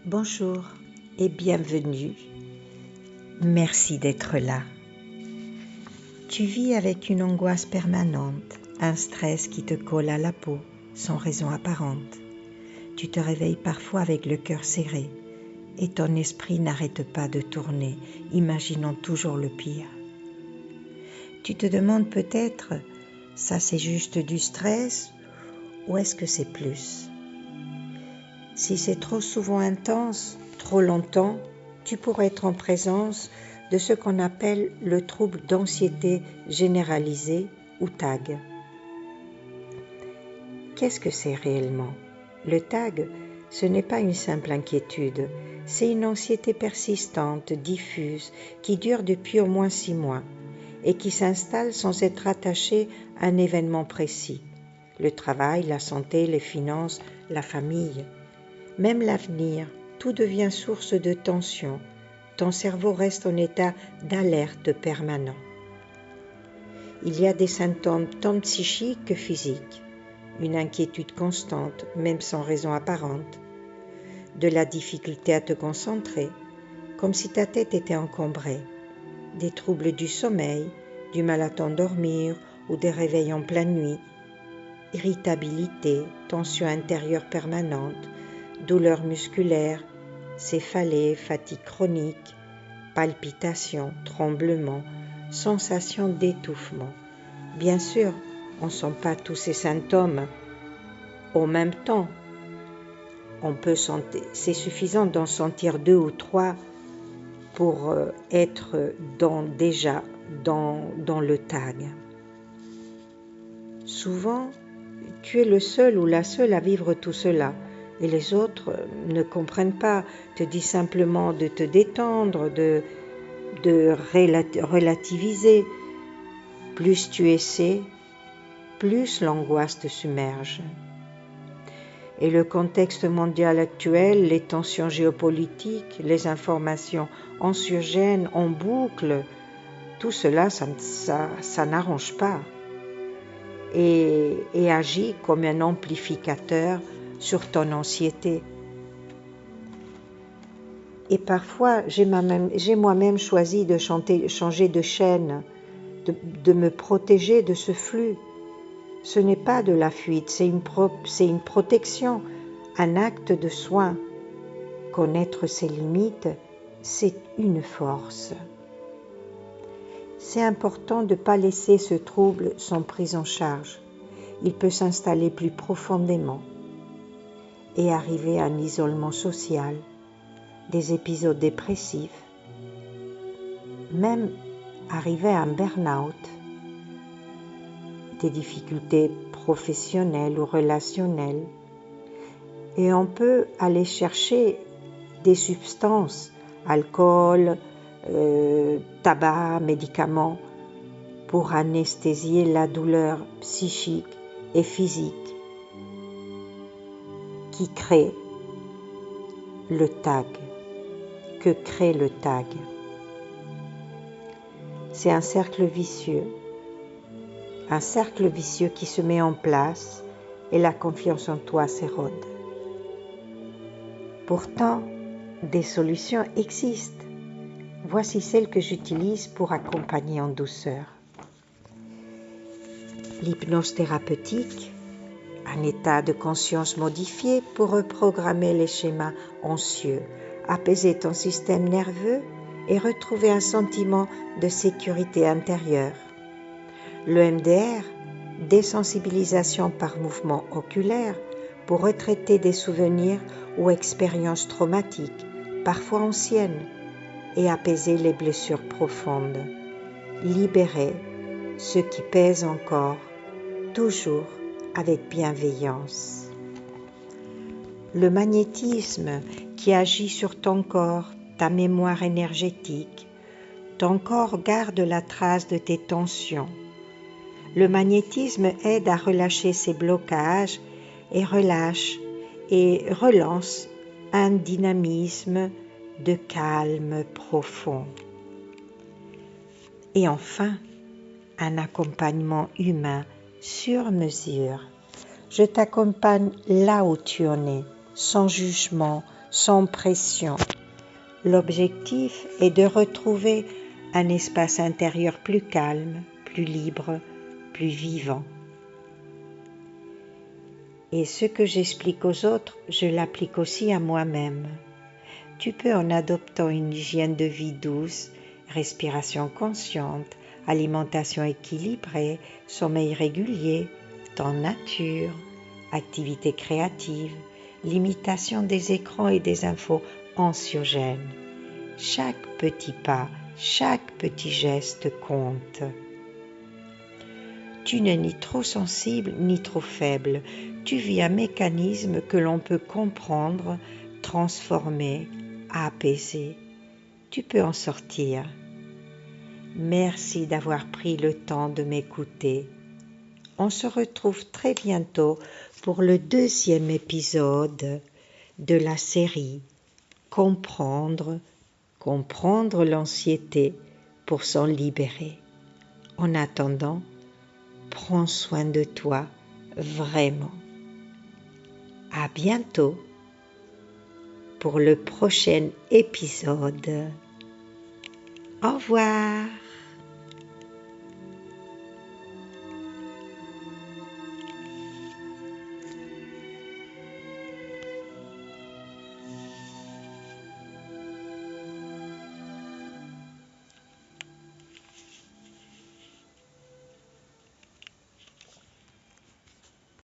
Bonjour et bienvenue. Merci d'être là. Tu vis avec une angoisse permanente, un stress qui te colle à la peau sans raison apparente. Tu te réveilles parfois avec le cœur serré et ton esprit n'arrête pas de tourner, imaginant toujours le pire. Tu te demandes peut-être, ça c'est juste du stress ou est-ce que c'est plus ? Si c'est trop souvent intense, trop longtemps, tu pourrais être en présence de ce qu'on appelle le trouble d'anxiété généralisée ou TAG. Qu'est-ce que c'est réellement ? Le TAG, ce n'est pas une simple inquiétude, c'est une anxiété persistante, diffuse, qui dure depuis au moins 6 mois et qui s'installe sans être attachée à un événement précis. Le travail, la santé, les finances, la famille. Même l'avenir, tout devient source de tension. Ton cerveau reste en état d'alerte permanent. Il y a des symptômes tant psychiques que physiques. Une inquiétude constante, même sans raison apparente. De la difficulté à te concentrer, comme si ta tête était encombrée. Des troubles du sommeil, du mal à t'endormir ou des réveils en pleine nuit. Irritabilité, tension intérieure permanente, douleurs musculaires, céphalée, fatigue chronique, palpitations, tremblements, sensation d'étouffement. Bien sûr, on ne sent pas tous ces symptômes en même temps. C'est suffisant d'en sentir 2 ou 3 pour être déjà dans le TAG. Souvent, tu es le seul ou la seule à vivre tout cela. Et les autres ne comprennent pas, te disent simplement de te détendre, de relativiser. Plus tu essaies, plus l'angoisse te submerge. Et le contexte mondial actuel, les tensions géopolitiques, les informations anxiogènes en boucle, tout cela, ça n'arrange pas et agit comme un amplificateur sur ton anxiété. Et parfois, j'ai moi-même choisi de changer de chaîne, de me protéger de ce flux. Ce n'est pas de la fuite, c'est une protection, un acte de soin. Connaître ses limites, c'est une force. C'est important de ne pas laisser ce trouble sans prise en charge. Il peut s'installer plus profondément et arriver à un isolement social, des épisodes dépressifs, même arriver à un burn-out, des difficultés professionnelles ou relationnelles. Et on peut aller chercher des substances, alcool, tabac, médicaments, pour anesthésier la douleur psychique et physique qui crée le TAG, que crée le TAG. C'est un cercle vicieux qui se met en place et la confiance en toi s'érode. Pourtant, des solutions existent. Voici celles que j'utilise pour accompagner en douceur. L'hypnose thérapeutique, un état de conscience modifié pour reprogrammer les schémas anxieux, apaiser ton système nerveux et retrouver un sentiment de sécurité intérieure. Le MDR, désensibilisation par mouvement oculaire, pour retraiter des souvenirs ou expériences traumatiques, parfois anciennes, et apaiser les blessures profondes. Libérer ce qui pèse encore, toujours avec bienveillance. Le magnétisme qui agit sur ton corps, ta mémoire énergétique. Ton corps garde la trace de tes tensions. Le magnétisme aide à relâcher ces blocages et relâche et relance un dynamisme de calme profond. Et enfin, un accompagnement humain sur mesure. Je t'accompagne là où tu en es, sans jugement, sans pression. L'objectif est de retrouver un espace intérieur plus calme, plus libre, plus vivant. Et ce que j'explique aux autres, je l'applique aussi à moi-même. Tu peux, en adoptant une hygiène de vie douce, respiration consciente, alimentation équilibrée, sommeil régulier, temps nature, activité créative, limitation des écrans et des infos anxiogènes. Chaque petit pas, chaque petit geste compte. Tu n'es ni trop sensible ni trop faible. Tu vis un mécanisme que l'on peut comprendre, transformer, apaiser. Tu peux en sortir. Merci d'avoir pris le temps de m'écouter. On se retrouve très bientôt pour le 2e épisode de la série Comprendre l'anxiété pour s'en libérer. En attendant, prends soin de toi vraiment. À bientôt pour le prochain épisode. Au revoir.